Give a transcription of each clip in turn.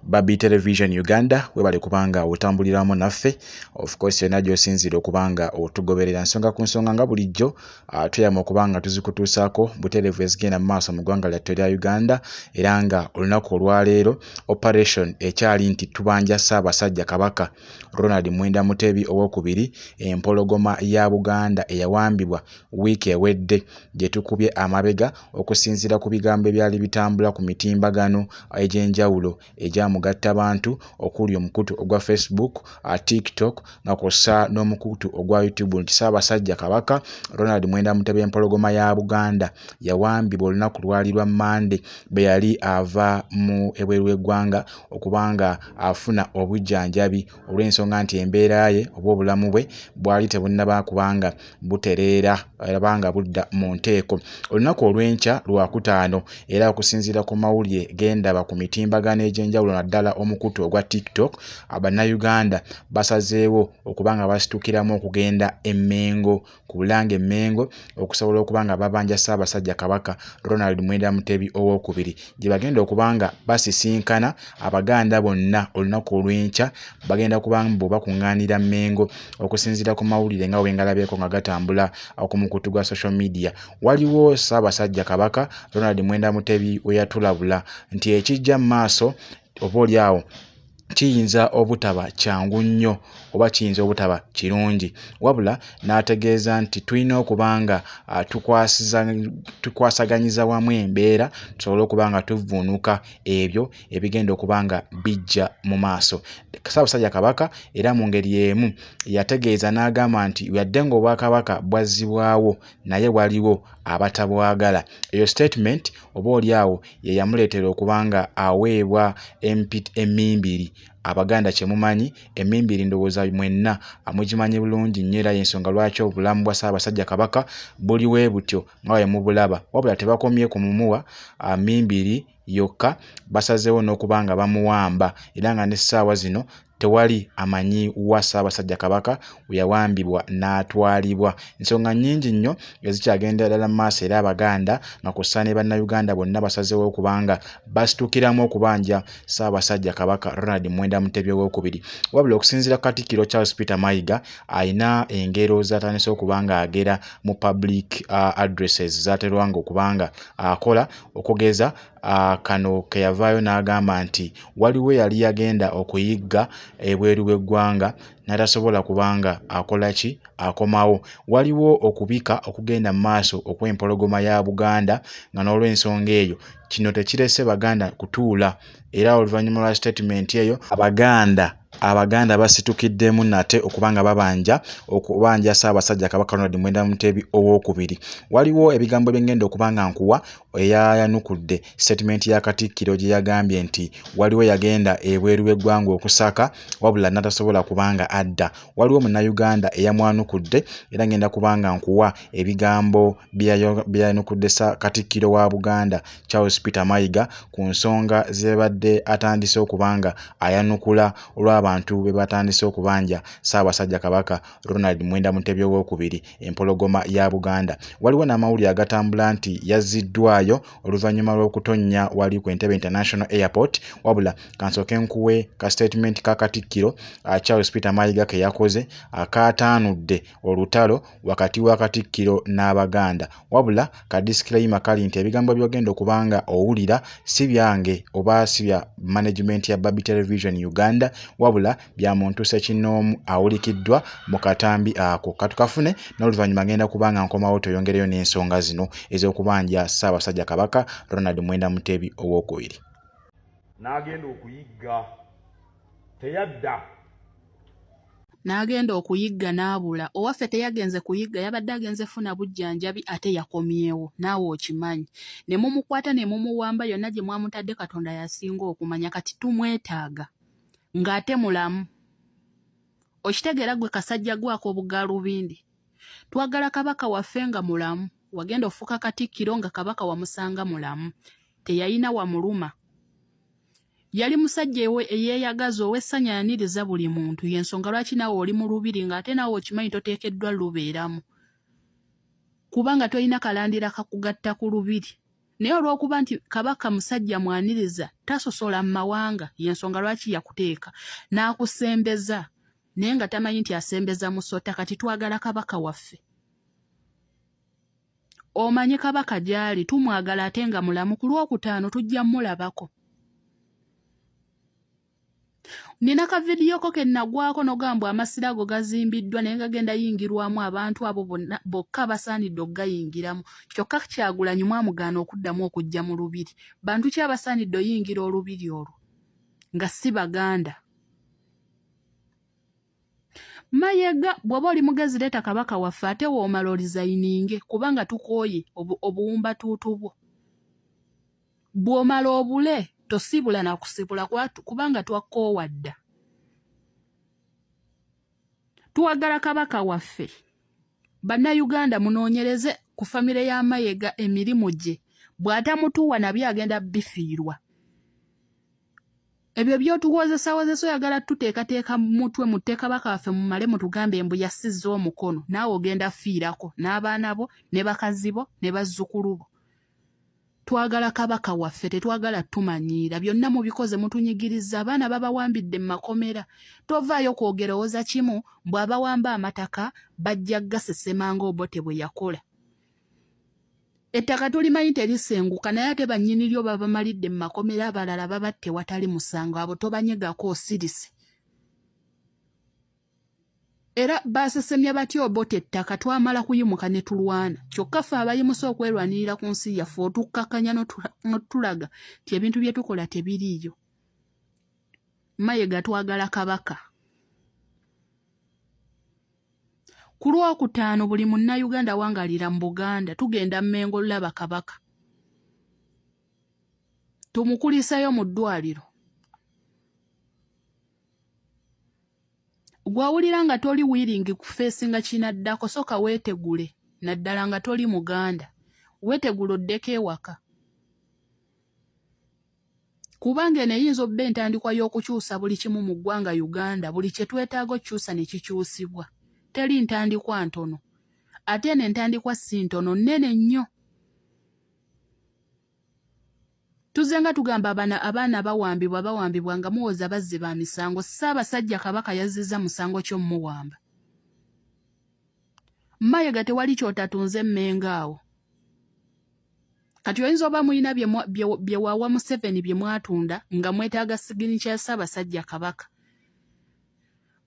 Babi Television Uganda webale kubanga otambuliramu naffe. Of course yonna gy'osinzira okubanga otugoberera nsonga ku nsonga nga bulijjo tuyama okubanga tuzikutuusaako butereevu ezigenda mu maaso mu ggwanga lyattu erya Uganda era nga olunaku olwaleero operation ekyali nti tubanja Ssaabasajja Kabaka Ronald Mwenda Mutebi owokubiri empologoma ya Buganda eyawambibwa wiiki ewedde gye tukubye amabega okusinziira ku bigambo ebyali bitambula ku mitimbagano egy'enjawulo egyamugatta bantu okuli omukutu ogwa Facebook, TikTok nga kw'ossa n'omukutu ogwa YouTube nti Ssaabasajja Kabaka Ronald Mwenda Mutebi empologoma ya Buganda yawambibwa olunaku lwali lwa Monday bwe yali ava mu ebweru w'eggwanga okubanga afuna obujjanjabi olw'ensonga nti embeera ye oba obulamu bwe bwali tebunnaba kubanga butereera era banga budda mu nteeko. Olunaku olw'enkya lwakutaano era okusinziira ku mawulire gendaba ku mitimbagano egy'enjawulo naddala omukutu ogwa TikTok Abannayuganda basazeewo okubanga basitukiramu okugenda e Mengo ku Bulange Mengo okusobola okubanga babanja Ssaabasajja Kabaka Ronald Mwenda Mutebi owokubiri gye bagenda okubanga basisinkana Abaganda bonna olunaku olw'enkya bagenda kubanga bo bakuŋŋaanira Mengo okusinziira ku mawulire nga wengalabyeko nga gatambula ku mukutu gwa social media. Waliwo Ssaabasajja Kabaka Ronald Mwenda Mutebi we yatulabula nti ekijja mu maaso oba oliawo kiyinza obutaba kyangu nnyo oba kiyinza obutaba kirungi wabula n'ategeeza nti tulina okubanga tukwasaganyiza wamu embeera tusobole okubanga tuvvuunuka ebyo ebigenda okubanga bijja mu maaso. Ssaabasajja Kabaka era mu ngeri emu yategeeza n'agamba nti yadde ng'obwakabaka bwazzibwawo naye waliwo abatabwagala. Eyo statement oba oliawo ye yamuleetera okubanga aweebwa emmimbiri. Abaganda kyemumanyi emmimbiri ndowooza mwenna amugimanyi bulungi nnyo era y'ensonga lwaki obulamu bwa Ssaabasajja Kabaka buliwe butyo nga bwe mubulaba wabula tebakomye ku mumuwa mmimbiri yokka basazeewo n'okubanga bamuwamba era nga n'essaawa zino tewali amanyi wa Ssaabasajja Kabaka we yawambibwa n'atwalibwa. Ensonga nnyingi nnyo ezikyagenda ddala mu maaso era Abaganda nga kw'ossa ne Bannayuganda bonna basazeewo okubanga basitukiramu okubanja Ssaabasajja Kabaka Ronald Mwenda Mutebi owokubiri. Wabula okusinziira ku Katikkiro Charles Peter Mayiga ayina engero z'atandise okubanga agera mu public addresses z'aterwanga okubanga akola okugeza kano ke yavaayo n'agamba nti waliwo yali yagenda okuyigga ebweru w'eggwanga n'atasobola kubanga akola ki akomawo. Waliwo okubika okugenda mu maaso okw'empologoma ya Buganda nga n'olw'ensonga eyo kino tekirese Baganda kutuula era oluvannyuma lwa statement eyo Abaganda basitukiddemu nate okubanga okubanja Ssaabasajja Kabaka Ronald Mwenda Mutebi owokubiri. Waliwo ebigambo byengenda okubanga nkuwa eyayanukudde statement ya Katikkiro gye yagambye nti waliwo yagenda ebweru w'eggwanga okusaka wabula n'atasobola kubanga adda. Waliwo Munnayuganda eyamwanukudde era ngenda kubanga nkuwa ebigambo byayanukudde Katikkiro wa Buganda Charles Peter Mayiga ku nsonga zebadde atandise okubanga ayanukula olw'abantu be batandise okubanja Ssaabasajja Kabaka Ronald Mwenda Mutebi owokubiri empologoma ya Buganda. Waliwo n'amawulire agatambula nti yazziddwayo oluvannyuma lw'okutonnya wali ku Entebbe International Airport wabula kansooke nkuwe ka statement ka Katikkiro Charles Peter Mayiga ke yakoze akaataanudde olutalo wakati wa Katikkiro n'Abaganda wabula ka disclaimer kali nti ebigambo by'ogenda okubanga owulira si byange oba si bya management ya Babi Television Uganda wabula bya muntu Ssekinnoomu awulikiddwa mu katambi ako. Katukafune n'oluvannyuma ngenda kubanga nkomawo toyongereyo n'ensonga zino ez'okubanja Ssaabasajja Kabaka Ronald Mwenda Mutebi owokubiri. N'agenda okuyigga teyadda n'agenda okuyigga n'abula. Owaffe teyagenze kuyigga yabadde agenze funa bujjanjabi ate yakomyewo naawe okimanyi ne mumukwata ne mumuwamba yonna gye mwamutadde Katonda yasinga okumanya kati tumwetaaga ng'ate mulamu. Okitegeera gwe Kasajja gwako Bugalubindi twagala Kabaka waffe nga mulamu. Wagenda ofuuka Katikkiro nga Kabaka wamusanga mulamu teyayina wamuluma. Yali musajja eyeeyagaza ow'essanya yaniriza buli muntu y'ensonga lwaki naawe oli mu lubiri ng'ate naawe okimanyi toteekeddwa lubeeramu kubanga tolina kalandira kakugatta ku lubiri naye olw'okuba nti kabaka musajja mwaniriza tasosola mu mawanga y'ensonga lwaki yakuteeka n'akusembeza naye nga tamanyi nti asembeza musota. Kati twagala kabaka waffe, omanyi kabaka gy'ali, tumwagala ate nga mulamu. Ku Lwokutaano tujja mulabako. Nina ka vidiyo ko ke nagwako nogamba amasiro ago gazimbiddwa naye gagenda yingirwamu abantu abo bokka basaanidde okugayingiramu. Kyokka Kyagulanyi mwamugaana okuddamu okujja mu lubiri. Bantu ki abasaanidde oyingira olubiri olwo nga si Baganda? Mayiga bw'oba oli mugezi leeta kabaka waffe ate woomala olizayininge kubanga tukooye obuwumba tuutu bwo. Bw'omala obule tosibula na kusibula kubanga twakoowadda. Tuwagala kabaka waffe. Bannayuganda munoonyereze ku famire ya Mayiga emirimu gye. Bw'atamutuwa nabyo agenda bifiirwa. Ebyo by'otuwozesawozesa oyagala tuteekateeka mu mutwe mutte kabaka waffe mumale mutugambe mbu yassizza omukono naawe ogenda fiirako n'abaana bo ne bakazi bo ne bazzukulu bo. Twagala kabaka waffe, tetwagala tumanyiira. Byonna mubikoze mutunyigiriza. Abaana babawambidde mu makomera. Tovaayo kwogerooza kimu bw'abawamba amataka bajja gasesema ng'Obote bwe yakola. Ettaka tulimanyi terisenguka naye ate bannyini lyo babamalidde mu makomera, abalala babatte watali musango. Abo tobanyegako osirise. Era basesemya batya Obote ettaka twamala kuyimuka ne tulwana. Kyokka ffe abayimusa okwerwanirira ku nsi yaffe otukkakanya n'otulaga nti ebintu bye tukola tebiriiyo. Mayiga twagala kabaka. Ku Lwokutaano buli munnayuganda wangalira mu Buganda tugenda Mmengo laba kabaka. Tumukulisayo mu ddwaliro. Gwawulira nga toli wiringi ku feesi nga kinaddako soka weetegule naddala nga toli Muganda. Weetegule oddeko ewaka. Kubanga eno eyinza obba entandikwa y'okukyusa buli kimu mu ggwanga Uganda, buli kye twetaaga okukyusa ne kikyusibwa. Teri ntandikwa ntono. Ate eno entandikwa si ntono, nnene nnyo. Tuzenga tugamba abaana bawambibwa nga muwoza bazze ba misango. Ssaabasajja kabaka yazizza musango ky'omuwamba. Mayiga tewali kyotatunze Mmengo awo. Kati oyinza oba muyina bye wawa Museveni bye mwatunda nga mwetaaga siginicha ya Ssaabasajja kabaka.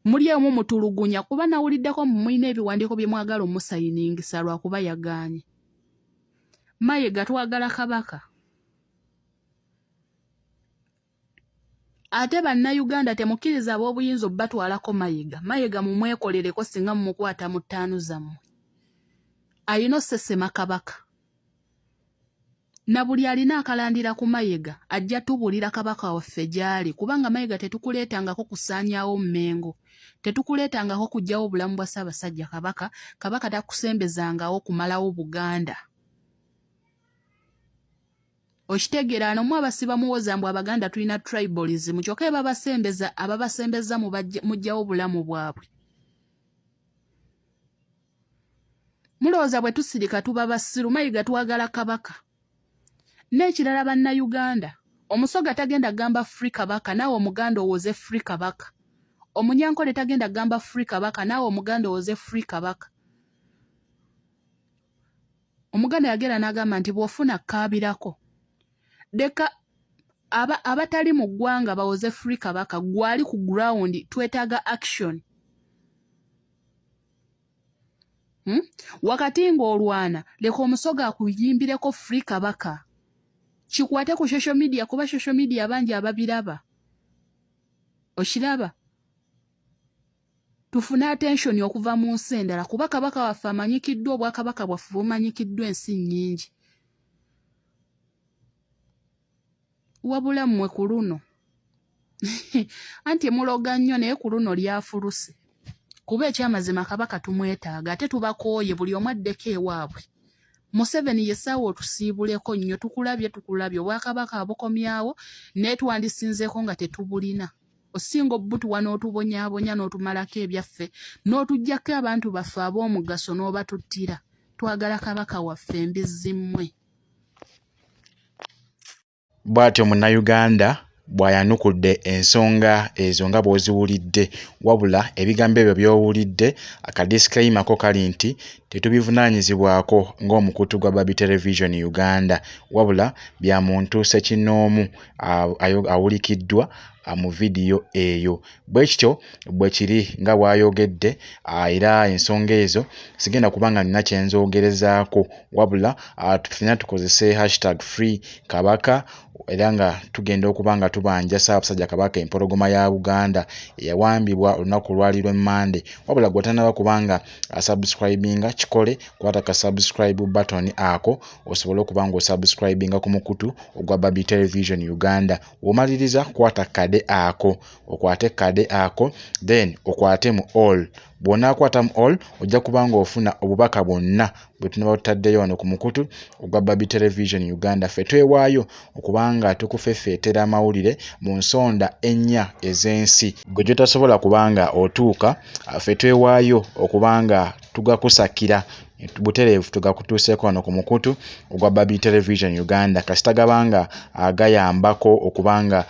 Muli emu mutulugunya kuba nawuliddeko muyina ebiwandiiko bye mwagala omusayiningisa lwakuba yagaanye. Mayiga twagala kabaka. Ate bannayuganda temukkiriza ab'obuyinza obbatwalako Mayiga. Mayiga mumwekolereko singa mumukwata mu ttaanu zammwe. Ayina osesema kabaka. Na buli alina akalandira ku Mayiga ajja tubulira kabaka waffe gy'ali kubanga Mayiga tetukuleetangako kusaanyaawo Mmengo. Tetukuleetangako kuggyawo obulamu bwa Ssaabasajja kabaka. Kabaka takusembezangawo kumalawo Buganda. Okitegeera anomu abasiba muwoza mbu Abaganda tulina tribalism kyokka ababasembeza mujjawo obulamu bwabwe. Mulowooza bwe tusirika tuba basiru. Mayiga twagala kabaka. N'ekirala bannayuganda, Omusoga tagenda gamba free kabaka naawe Omuganda owoze free kabaka. Omunyankole tagenda gamba free kabaka naawe Omuganda owoze free kabaka. Omuganda yagera n'agamba nti bw'ofuna kaabirako. Deka abatali mu ggwanga bawoze free kabaka gwali ku ground twetaaga action. Wakati ng'olwana leka Omusoga akuyimbireko free kabaka. Kikwate ku social media kuba social media bangi ababiraba. Okiraba? Tufune attention okuva mu nsi endala kuba kabaka waffe amanyikiddwa obwakabaka bwaffe bumanyikiddwa ensi nnyingi. Wabula mmwe ku luno. Anti muloga nnyo naye ku luno lyafuluse. Kuba ekyamazima kabaka tumwetaaga ate tubakooye buli omu addeko ewaabwe. Museveni yesaawa otusiibuleko nnyo tukulabye obwakabaka abukomyawo naye twandisinzeeko nga tetubulina. Osinga obbutuwa n'otubonyaabonya n'otumalako ebyaffe n'otuggyako abantu baffe ab'omugaso n'obatuttira. Twagala kabaka waffe mbizzi mmwe. Bw'atyo munnayuganda bw'ayanukudde ensonga ezo nga bw'oziwulidde, wabula ebigambo ebyo by'owulidde akadisclaimer ko kali nti tetubivunaanyizibwako ng'omukutu gwa Baby Television Uganda, wabula bya muntu ssekinnoomu awulikiddwa mu vidiyo eyo. Bwe kityo bwe kiri nga bw'ayogedde, era ensonga ezo sigenda kubanga nina kye nzoogerezaako, wabula tufina tukozese #FreeKabaka era nga tugenda okuba nga tubanja Ssaabasajja Kabaka empologoma ya Buganda eyawambibwa olunaku lwali Lwemmande. Wabula gw'otannaba kubanga asubscribinga kikole, kwata ka subscribe button ako osobole okuba ng'osubscribinga ku mukutu ogwa Baby Television Uganda. W'omaliriza kwata kade ako, okwate kade ako then okwate mu all. Bw'onaakwata mu all ojja kuba ng'ofuna obubaka bwonna bwe tunaba tutaddeyo wano ku mukutu ogwa Baby Television Uganda. Ffe twewaayo okubanga tukufeffeetera amawulire mu nsonda ennya ez'ensi. Gwe gyotasobola kubanga otuuka, ffe twewaayo okubanga tugakusakira butereevu tugakutuuseeko wano ku mukutu ogwa Baby Television Uganda, kasita gabanga gayambako okubanga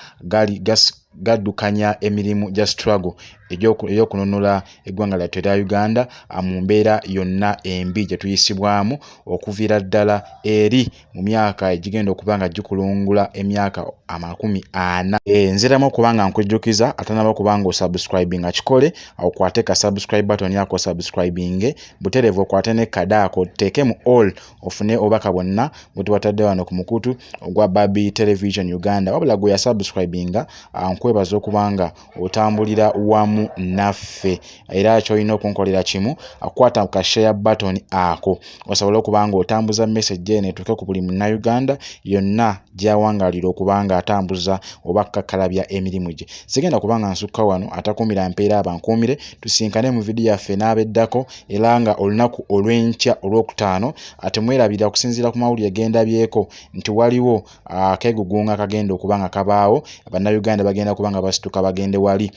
gaddukanya emirimu gya struggle ey'okununula eggwanga lyattu erya Uganda mu mbeera yonna embi gye tuyisibwamu okuviira ddala eri mu myaka egigenda okuba nga gikulungula emyaka 40. Nziramu okubanga nkujjukiza atanaba kubanga osubscribinga kikole, okwate ka subscribe button yako subscribinge, butereevu okwate ne kade ako teeke mu all ofune obubaka bwonna bwe tubatadde wano ku mukutu ogwa Baby Television Uganda. Wabula gwe yasubscribinga nkwebaza okubanga otambulira wamu naffe, era ky'olina okunkolera kimu akwata ka share button ako osobole okubanga otambuza message eno etuuke ku buli munnayuganda yonna gy'awangaalira okubanga atambuza oba kakkalabya emirimu gye. Sigenda kubanga nsukka wano, atakuumira mpeera abankuumire, tusinkane mu vidiyo yaffe n'abeddako era nga olunaku olw'enkya olwokutaano ate mwerabira okusinziira ku mawulire gendabyeko nti waliwo akeegugunga kagenda okuba nga kabaawo, bannayuganda bagenda kuba nga basituka bagende wali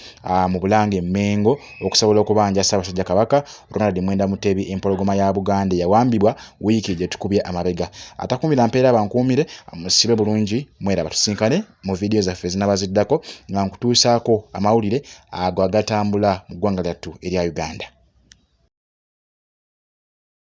mu Bulange Mmengo okusobola okubanja Ssaabasajja Kabaka Ronald Mwenda Mutebi empologoma ya Buganda eyawambibwa wiiki gye tukubye amabega. Atakuumira mpeera abankuumire, musibe bulungi, mweraba. Tusinkane mu vidiyo zaffe zinabaziddako nga nkutuusaako amawulire ago agatambula mu ggwanga lyattu erya Uganda.